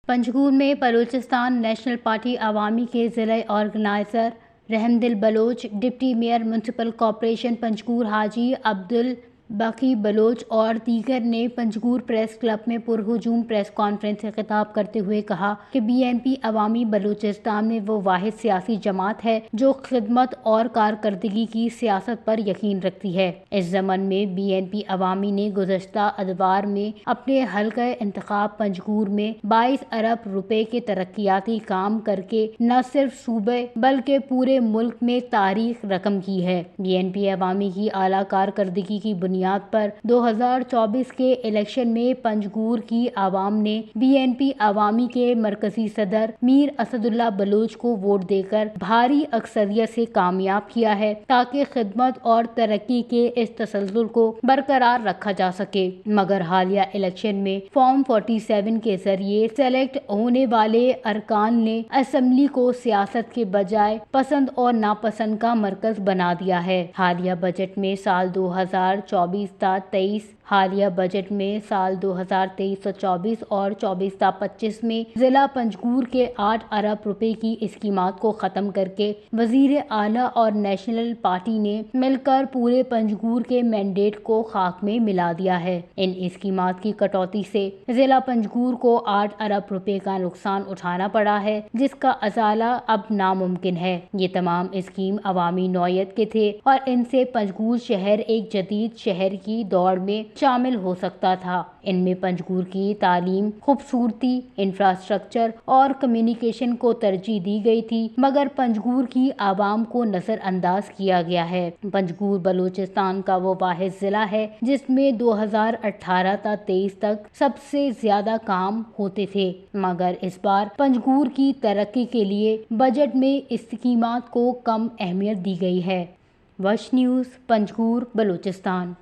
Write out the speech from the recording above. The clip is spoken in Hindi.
पंजगूर में बलूचिस्तान नेशनल पार्टी अवामी के ज़िला organizer Rahmdil Baloch, deputy mayor municipal corporation Panjgur Haji Abdul Baqi Baloch और दीगर ने पंजगूर प्रेस क्लब में पुरहुजूम प्रेस कॉन्फ्रेंस से खिताब करते हुए कहा कि बीएनपी अवामी बलूचिस्तान में वो वाहिद सियासी जमात है जो खिदमत और कारकर्दगी की सियासत पर यकीन रखती है। इस ज़मन में बीएनपी अवामी ने गुज़श्ता अदवार में अपने हल्का इंतखाब पंजगूर में 22 अरब रुपए के तरक्याती काम करके न सिर्फ सूबे बल्कि पूरे मुल्क में तारीख रकम की है। बीएनपी अवामी की आला कारकर्दगी की बुनियाद पर 2024 के इलेक्शन में पंजगूर की आवाम ने बीएनपी अवामी के मरकजी सदर मीर असदुल्ला बलोच को वोट देकर भारी अक्सरियत से कामयाब किया है ताकि खिदमत और तरक्की के इस तसलसल को बरकरार रखा जा सके। मगर हालिया इलेक्शन में फॉर्म 47 के जरिए सेलेक्ट होने वाले अरकान ने असेंबली को सियासत के बजाय पसंद और नापसंद का मरकज बना दिया है। हालिया बजट में साल 2024-23 हालिया बजट में साल 2023-24 और 24-25 में जिला पंजगूर के 8 अरब रुपए की स्कीमात को खत्म करके वजीर आला और नेशनल पार्टी ने मिलकर पूरे पंजगूर के मैंडेट को खाक में मिला दिया है। इन स्कीमात की कटौती से जिला पंजगूर को 8 अरब रुपए का नुकसान उठाना पड़ा है, जिसका अजाला अब नामुमकिन है। ये तमाम स्कीम अवामी नौयत के थे और इनसे पंजगूर शहर एक जदीद शहर की दौड़ में शामिल हो सकता था। इनमें पंजगूर की तालीम, खूबसूरती, इंफ्रास्ट्रक्चर और कम्युनिकेशन को तरजीह दी गई थी, मगर पंजगूर की आवाम को नजरअंदाज किया गया है। पंजगूर बलूचिस्तान का वो वाहिद जिला है जिसमें 2018-23 तक सबसे ज्यादा काम होते थे, मगर इस बार पंजगूर की तरक्की के लिए बजट में स्कीमात को कम अहमियत दी गई है। वश न्यूज़, पंजगूर, बलूचिस्तान।